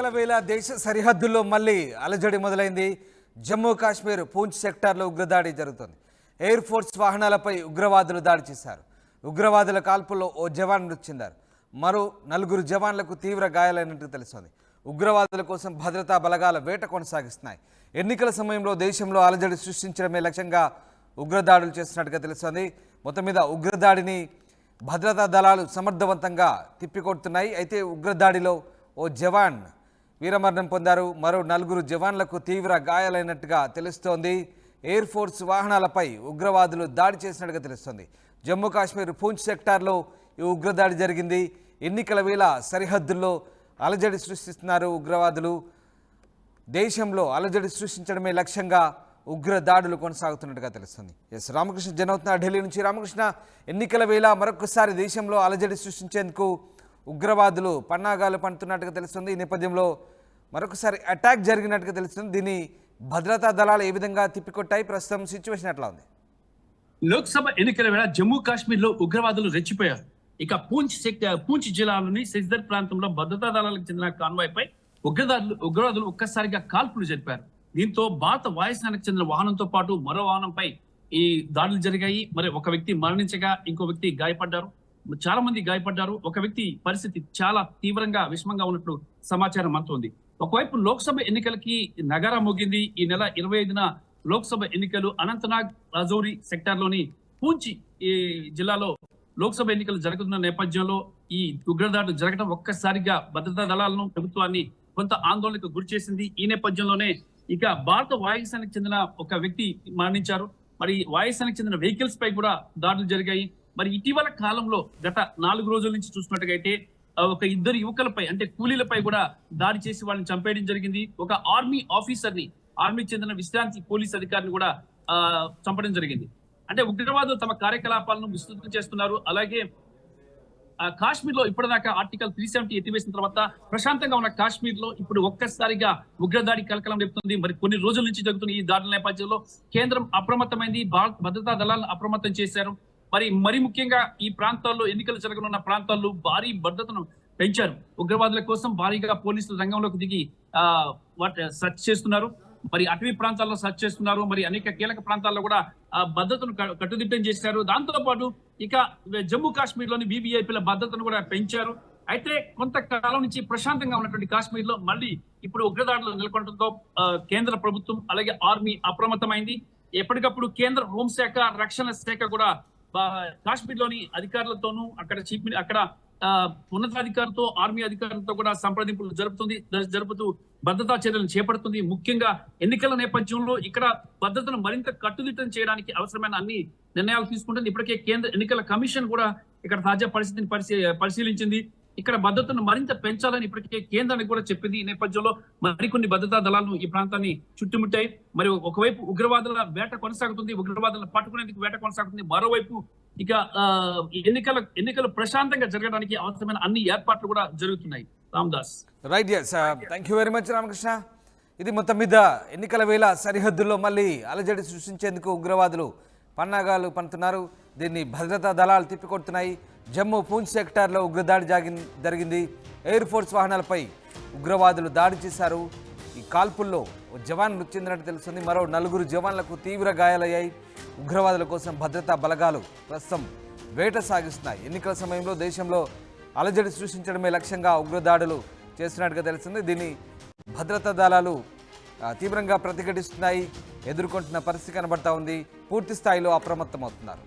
ఎన్నికల వేళ దేశ సరిహద్దుల్లో మళ్ళీ అలజడి మొదలైంది. జమ్మూ కాశ్మీర్ పూంచ్ సెక్టార్లో ఉగ్రదాడి జరుగుతుంది. ఎయిర్ ఫోర్స్ వాహనాలపై ఉగ్రవాదులు దాడి చేశారు. ఉగ్రవాదుల కాల్పుల్లో ఓ జవాన్ మృతి చెందారు. మరో 4 జవాన్లకు తీవ్ర గాయాలైనట్టు తెలుస్తోంది. ఉగ్రవాదుల కోసం భద్రతా బలగాల వేట కొనసాగిస్తున్నాయి. ఎన్నికల సమయంలో దేశంలో అలజడి సృష్టించడమే లక్ష్యంగా ఉగ్రదాడులు చేస్తున్నట్టుగా తెలుస్తోంది. మొత్తం మీద ఉగ్రదాడిని భద్రతా దళాలు సమర్థవంతంగా తిప్పికొడుతున్నాయి. అయితే ఉగ్రదాడిలో ఓ జవాన్ వీరమరణం పొందారు. మరో 4 జవాన్లకు తీవ్ర గాయాలైనట్టుగా తెలుస్తోంది. ఎయిర్ ఫోర్స్ వాహనాలపై ఉగ్రవాదులు దాడి చేసినట్టుగా తెలుస్తోంది. జమ్మూ కాశ్మీర్ పూంచ్ సెక్టార్లో ఈ ఉగ్రదాడి జరిగింది. ఎన్నికల వేళ సరిహద్దుల్లో అలజడి సృష్టిస్తున్నారు ఉగ్రవాదులు. దేశంలో అలజడి సృష్టించడమే లక్ష్యంగా ఉగ్ర దాడులు కొనసాగుతున్నట్టుగా తెలుస్తుంది. ఎస్ రామకృష్ణ జనవుతున్న ఢిల్లీ నుంచి. రామకృష్ణ, ఎన్నికల వేళ మరొకసారి దేశంలో అలజడి సృష్టించేందుకు ఉగ్రవాదులు పన్నాగాలు పండుతున్నట్టుగా తెలుస్తుంది. ఈ నేపథ్యంలో మరొకసారి అటాక్ జరిగినట్టుగా తెలుస్తుంది. దీన్ని భద్రతా దళాలు ఏ విధంగా తిప్పికొట్టాయి? ప్రస్తుతం సిచ్యువేషన్ ఎట్లా ఉంది? లోక్సభ ఎన్నికల వేళ జమ్మూ కాశ్మీర్ లో ఉగ్రవాదులు రెచ్చిపోయారు. ఇక పూంచ్ జిల్లాలోని సిజ్దర్ ప్రాంతంలో భద్రతా దళాలకు చెందిన కాన్వాయ్ పై ఉగ్రవాదులు ఒక్కసారిగా కాల్పులు జరిపారు. దీంతో భారత వాయుసేనకు చెందిన వాహనంతో పాటు మరో వాహనంపై ఈ దాడులు జరిగాయి. మరి ఒక వ్యక్తి మరణించగా ఇంకో వ్యక్తి గాయపడ్డారు. చాలా మంది గాయపడ్డారు. ఒక వ్యక్తి పరిస్థితి చాలా తీవ్రంగా విషమంగా ఉన్నట్లు సమాచారం అందుతోంది. ఒకవైపు లోక్సభ ఎన్నికలకి నగారా మోగింది. ఈ నెల 25న లోక్సభ ఎన్నికలు అనంతనాగ్ రాజౌరి సెక్టార్లోని పూంచ్ జిల్లాలో లోక్సభ ఎన్నికలు జరుగుతున్న నేపథ్యంలో ఈ ఉగ్రదాడులు జరగడం ఒక్కసారిగా భద్రతా దళాలను, ప్రభుత్వాన్ని కొంత ఆందోళనకు గురి చేసింది. ఈ నేపథ్యంలోనే ఇక భారత వాయుసేనకు చెందిన ఒక వ్యక్తి మరణించారు. మరి వాయుసేనకు చెందిన వెహికల్స్ పై కూడా దాడులు జరిగాయి. మరి ఇటీవల కాలంలో గత 4 రోజుల నుంచి చూసినట్టుగా అయితే ఒక 2 యువకులపై అంటే కూలీలపై కూడా దాడి చేసి వాళ్ళని చంపేయడం జరిగింది. ఒక ఆర్మీ ఆఫీసర్ ఆర్మీకి చెందిన విశ్రాంతి పోలీస్ అధికారిని కూడా చంపడం జరిగింది. అంటే ఉగ్రవాదులు తమ కార్యకలాపాలను విస్తృతం చేస్తున్నారు. అలాగే కాశ్మీర్ లో ఇప్పటిదాకా ఆర్టికల్ 370 ఎత్తివేసిన తర్వాత ప్రశాంతంగా ఉన్న కాశ్మీర్ లో ఇప్పుడు ఒక్కసారిగా ఉగ్రదాడి కలకలం రేపుతుంది. మరి కొన్ని రోజుల నుంచి జరుగుతున్న ఈ దాడుల నేపథ్యంలో కేంద్రం అప్రమత్తమైంది. భారత భద్రతా దళాలను అప్రమత్తం చేశారు. మరి ముఖ్యంగా ఈ ప్రాంతాల్లో ఎన్నికలు జరగనున్న ప్రాంతాల్లో భారీ భద్రతను పెంచారు. ఉగ్రవాదుల కోసం భారీగా పోలీసులు రంగంలోకి దిగి సెర్చ్ చేస్తున్నారు. మరి అటవీ ప్రాంతాల్లో సెర్చ్ చేస్తున్నారు. మరి అనేక కీలక ప్రాంతాల్లో కూడా భద్రతను కట్టుదిట్టం చేశారు. దాంతో పాటు ఇక జమ్మూ కాశ్మీర్ లోని VVIPల భద్రతను కూడా పెంచారు. అయితే కొంతకాలం నుంచి ప్రశాంతంగా ఉన్నటువంటి కాశ్మీర్ లో మళ్ళీ ఇప్పుడు ఉగ్రదాడులు నెలకొనడంతో కేంద్ర ప్రభుత్వం అలాగే ఆర్మీ అప్రమత్తమైంది. ఎప్పటికప్పుడు కేంద్ర హోంశాఖ, రక్షణ శాఖ కూడా కాశ్మీర్ లోని అధికారులతోనూ అక్కడ ఉన్నతాధికారులతో, ఆర్మీ అధికారులతో కూడా సంప్రదింపులు జరుపుతూ భద్రతా చర్యలను చేపడుతుంది. ముఖ్యంగా ఎన్నికల నేపథ్యంలో ఇక్కడ భద్రతను మరింత కట్టుదిట్టం చేయడానికి అవసరమైన అన్ని నిర్ణయాలు తీసుకుంటుంది. ఇప్పటికే కేంద్ర ఎన్నికల కమిషన్ కూడా ఇక్కడ తాజా పరిస్థితిని పరిశీలించింది. ఇక్కడ భద్రతను మరింత పెంచాలని ఇప్పటికే కేంద్రానికి కూడా చెప్పింది. ఈ నేపథ్యంలో మరికొన్ని భద్రతా దళాలను ఈ ప్రాంతాన్ని చుట్టుముట్టాయి. మరి ఒకవైపు ఉగ్రవాదుల వేట కొనసాగుతుంది, ఉగ్రవాదులను పట్టుకునేందుకు వేట కొనసాగుతుంది. మరోవైపు ఇక ఎన్నికలు ప్రశాంతంగా జరగడానికి అవసరమైన అన్ని ఏర్పాట్లు కూడా జరుగుతున్నాయి. Ramdas. Right, thank you very much Ramakrishna. ఇది మొత్తం మీద ఎన్నికల వేళ సరిహద్దుల్లో మళ్ళీ అలజడి సృష్టించేందుకు ఉగ్రవాదులు పన్నాగాలు పంటున్నారు. దీన్ని భద్రతా దళాలు తిప్పికొడుతున్నాయి. జమ్మూ పూంచ్ సెక్టార్లో ఉగ్రదాడి జరిగింది. ఎయిర్ ఫోర్స్ వాహనాలపై ఉగ్రవాదులు దాడి చేశారు. ఈ కాల్పుల్లో ఓ జవాన్ మృతి చెందినట్టు తెలుస్తుంది. మరో 4 జవాన్లకు తీవ్ర గాయాలయ్యాయి. ఉగ్రవాదుల కోసం భద్రతా బలగాలు ప్రస్తుతం వేట సాగిస్తున్నాయి. ఎన్నికల సమయంలో దేశంలో అలజడి సృష్టించడమే లక్ష్యంగా ఉగ్రదాడులు చేస్తున్నట్టుగా తెలుస్తుంది. దీన్ని భద్రతా దళాలు తీవ్రంగా ప్రతిఘటిస్తున్నాయి. ఎదుర్కొంటున్న పరిస్థితి కనబడతా ఉంది. పూర్తి స్థాయిలో అప్రమత్తమవుతున్నారు.